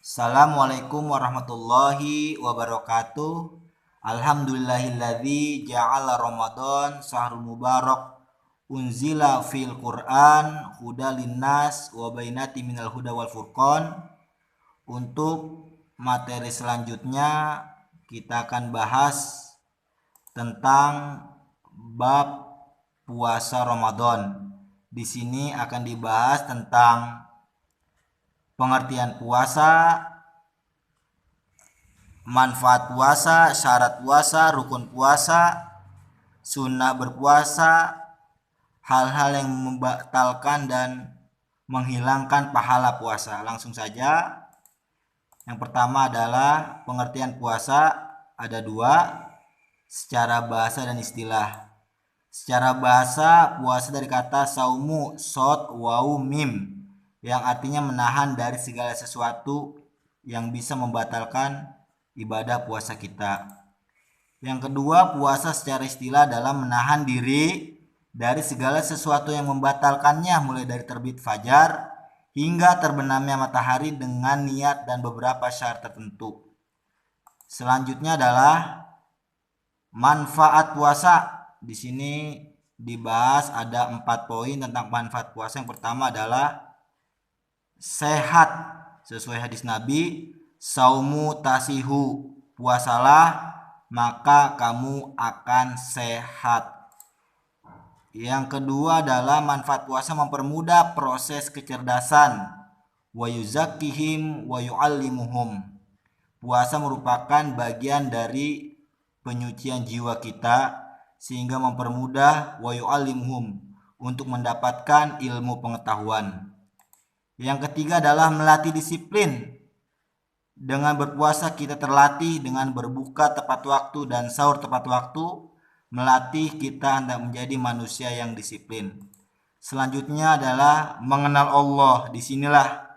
Assalamualaikum warahmatullahi wabarakatuh. Alhamdulillahilladzi ja'ala Ramadan sahrul mubarak unzila fil Qur'an hudal linnas wa bainati minal huda wal furqan. Untuk materi selanjutnya kita akan bahas tentang bab puasa Ramadan. Di sini akan dibahas tentang pengertian puasa, manfaat puasa, syarat puasa, rukun puasa, sunnah berpuasa, hal-hal yang membatalkan dan menghilangkan pahala puasa. Langsung saja. Yang pertama adalah pengertian puasa, ada dua, secara bahasa dan istilah. Secara bahasa, puasa dari kata saumu, sod, waw, mim, yang artinya menahan dari segala sesuatu yang bisa membatalkan ibadah puasa kita. Yang kedua, puasa secara istilah adalah menahan diri dari segala sesuatu yang membatalkannya, mulai dari terbit fajar hingga terbenamnya matahari dengan niat dan beberapa syarat tertentu. Selanjutnya adalah manfaat puasa. Di sini dibahas ada 4 poin tentang manfaat puasa. Yang pertama adalah sehat, sesuai hadis Nabi, saumu tasihu, puasalah maka kamu akan sehat. Yang kedua adalah manfaat puasa mempermudah proses kecerdasan, wa yuzakkihim wa yu'allimuhum. Puasa merupakan bagian dari penyucian jiwa kita sehingga mempermudah wa yu'allimuhum untuk mendapatkan ilmu pengetahuan. Yang ketiga adalah melatih disiplin. Dengan berpuasa kita terlatih dengan berbuka tepat waktu dan sahur tepat waktu, melatih kita hendak menjadi manusia yang disiplin. Selanjutnya adalah mengenal Allah. Disinilah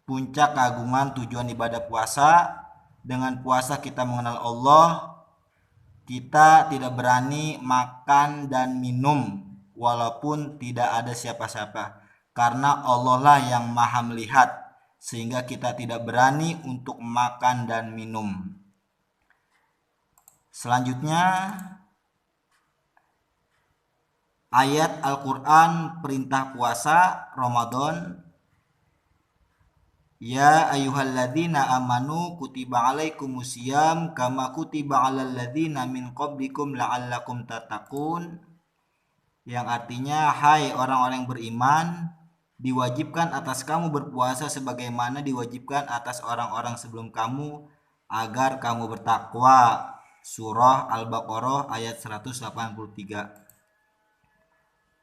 puncak keagungan tujuan ibadah puasa. Dengan puasa kita mengenal Allah, kita tidak berani makan dan minum walaupun tidak ada siapa-siapa, karena Allah lah yang maha melihat, sehingga kita tidak berani untuk makan dan minum. Selanjutnya, ayat Al-Quran perintah puasa Ramadan. Ya ayyuhalladzina amanu kutiba alaikumusiyam kama kutiba alal ladzina min qablikum la'allakum tattaqun. Yang artinya, hai orang-orang yang beriman, diwajibkan atas kamu berpuasa sebagaimana diwajibkan atas orang-orang sebelum kamu agar kamu bertakwa. Surah Al-Baqarah ayat 183.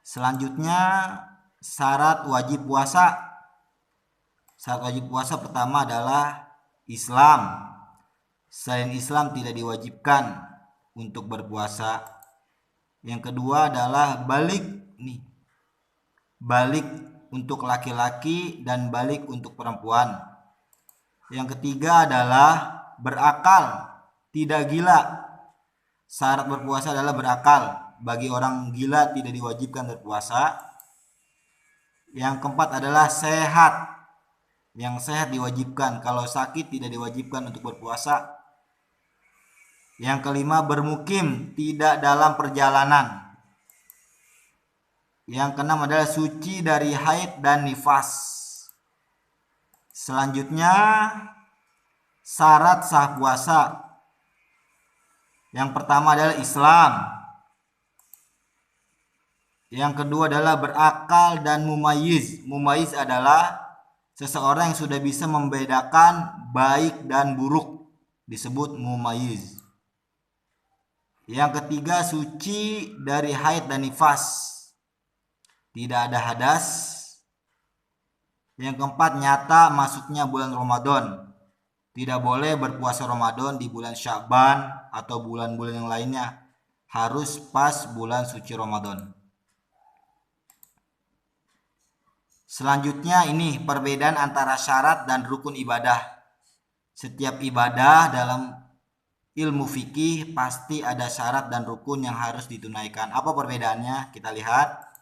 Selanjutnya, syarat wajib puasa. Syarat wajib puasa pertama adalah Islam. Selain Islam tidak diwajibkan untuk berpuasa. Yang kedua adalah balik untuk laki-laki dan balik untuk perempuan. Yang ketiga adalah berakal, tidak gila. Syarat berpuasa adalah berakal. Bagi orang gila tidak diwajibkan berpuasa. Yang keempat adalah sehat. Yang sehat diwajibkan, kalau sakit tidak diwajibkan untuk berpuasa. Yang kelima, bermukim, tidak dalam perjalanan. Yang keenam adalah suci dari haid dan nifas. Selanjutnya, syarat sah puasa. Yang pertama adalah Islam. Yang kedua adalah berakal dan mumayyiz. Mumayyiz adalah seseorang yang sudah bisa membedakan baik dan buruk, disebut mumayyiz. Yang ketiga, suci dari haid dan nifas, tidak ada hadas. Yang keempat, nyata masuknya bulan Ramadan. Tidak boleh berpuasa Ramadan di bulan Sya'ban atau bulan-bulan yang lainnya, harus pas bulan suci Ramadan. Selanjutnya ini perbedaan antara syarat dan rukun ibadah. Setiap ibadah dalam ilmu fikih pasti ada syarat dan rukun yang harus ditunaikan. Apa perbedaannya? Kita lihat.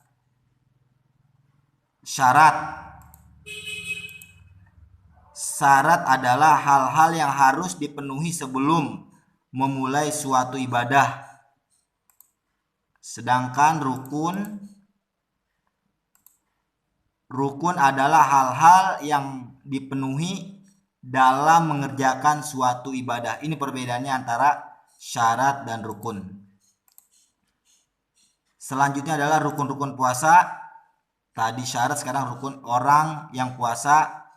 Syarat. syarat adalah hal-hal yang harus dipenuhi sebelum memulai suatu ibadah. Sedangkan rukun adalah hal-hal yang dipenuhi dalam mengerjakan suatu ibadah. Ini perbedaannya antara syarat dan rukun. Selanjutnya adalah rukun-rukun puasa. Tadi syarat, sekarang rukun. Orang yang puasa.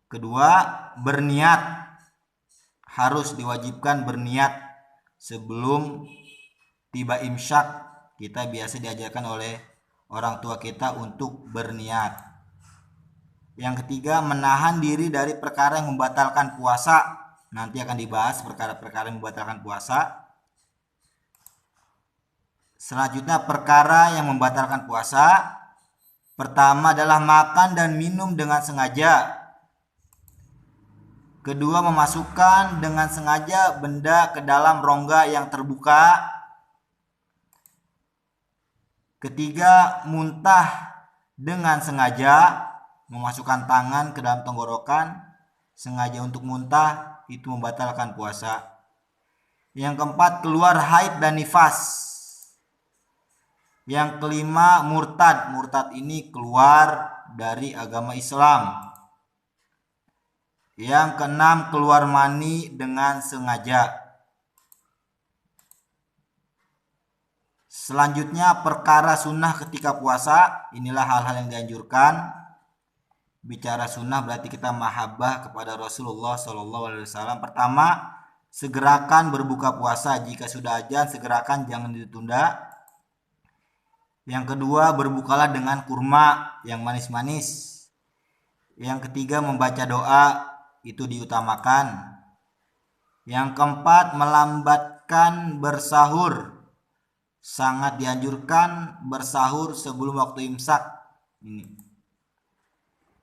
Kedua, berniat. Harus diwajibkan berniat sebelum tiba imsyak. Kita biasa diajarkan oleh orang tua kita untuk berniat. Yang ketiga, menahan diri dari perkara yang membatalkan puasa. Nanti akan dibahas perkara-perkara yang membatalkan puasa. Selanjutnya, perkara yang membatalkan puasa. Pertama adalah makan dan minum dengan sengaja. Kedua, memasukkan dengan sengaja benda ke dalam rongga yang terbuka. Ketiga, muntah dengan sengaja. Memasukkan tangan ke dalam tenggorokan sengaja untuk muntah, itu membatalkan puasa. Yang keempat, keluar haid dan nifas. Yang kelima, murtad. Murtad ini keluar dari agama Islam. Yang keenam, keluar mani dengan sengaja. Selanjutnya, perkara sunnah ketika puasa. Inilah hal-hal yang dianjurkan. Bicara sunnah berarti kita mahabbah kepada Rasulullah SAW. Pertama, segerakan berbuka puasa. Jika sudah azan, segerakan, jangan ditunda. Yang kedua, berbukalah dengan kurma yang manis-manis. Yang ketiga, membaca doa, itu diutamakan. Yang keempat, melambatkan bersahur. Sangat dianjurkan bersahur sebelum waktu imsak. Ini.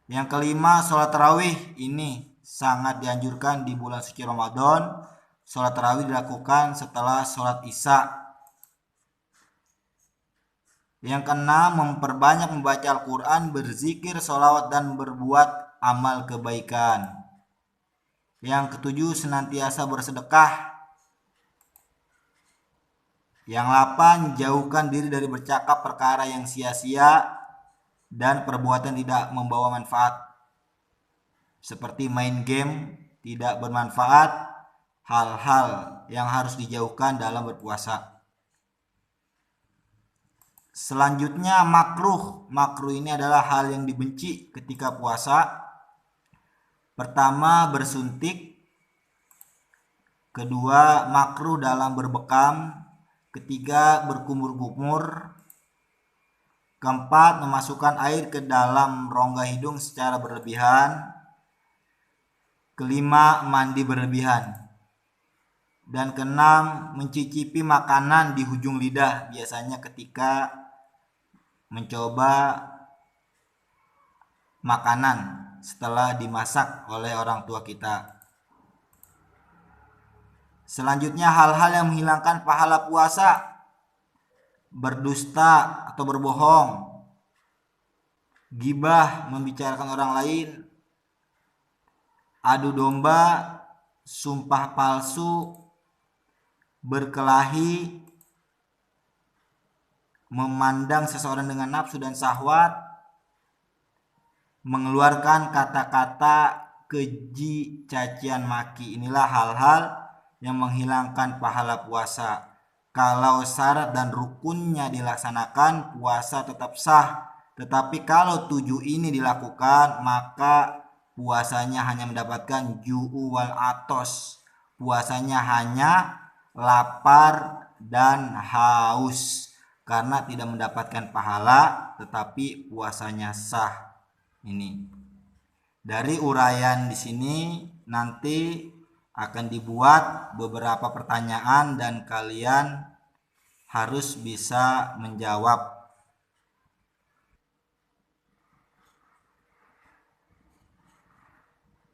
Yang kelima, sholat tarawih. Ini sangat dianjurkan di bulan suci Ramadan. Sholat tarawih dilakukan setelah sholat isya. Yang keenam, memperbanyak membaca Al-Quran, berzikir, sholawat, dan berbuat amal kebaikan. Yang ketujuh, senantiasa bersedekah. Yang delapan, jauhkan diri dari bercakap perkara yang sia-sia dan perbuatan tidak membawa manfaat, seperti main game tidak bermanfaat. Hal-hal yang harus dijauhkan dalam berpuasa. Selanjutnya, makruh. Makruh ini adalah hal yang dibenci ketika puasa. Pertama, bersuntik. Kedua, makruh dalam berbekam. Ketiga, berkumur-kumur. Keempat, memasukkan air ke dalam rongga hidung secara berlebihan. Kelima, mandi berlebihan. Dan keenam, mencicipi makanan di ujung lidah. Biasanya ketika mencoba makanan setelah dimasak oleh orang tua kita. Selanjutnya, hal-hal yang menghilangkan pahala puasa. Berdusta atau berbohong, gibah, membicarakan orang lain, adu domba, sumpah palsu, berkelahi, memandang seseorang dengan nafsu dan syahwat, mengeluarkan kata-kata keji, cacian maki. Inilah hal-hal yang menghilangkan pahala puasa. Kalau syarat dan rukunnya dilaksanakan, puasa tetap sah. Tetapi kalau 7 ini dilakukan, maka puasanya hanya mendapatkan ju'u wal atos. Puasanya hanya lapar dan haus, karena tidak mendapatkan pahala, tetapi puasanya sah. Ini dari uraian di sini nanti akan dibuat beberapa pertanyaan dan kalian harus bisa menjawab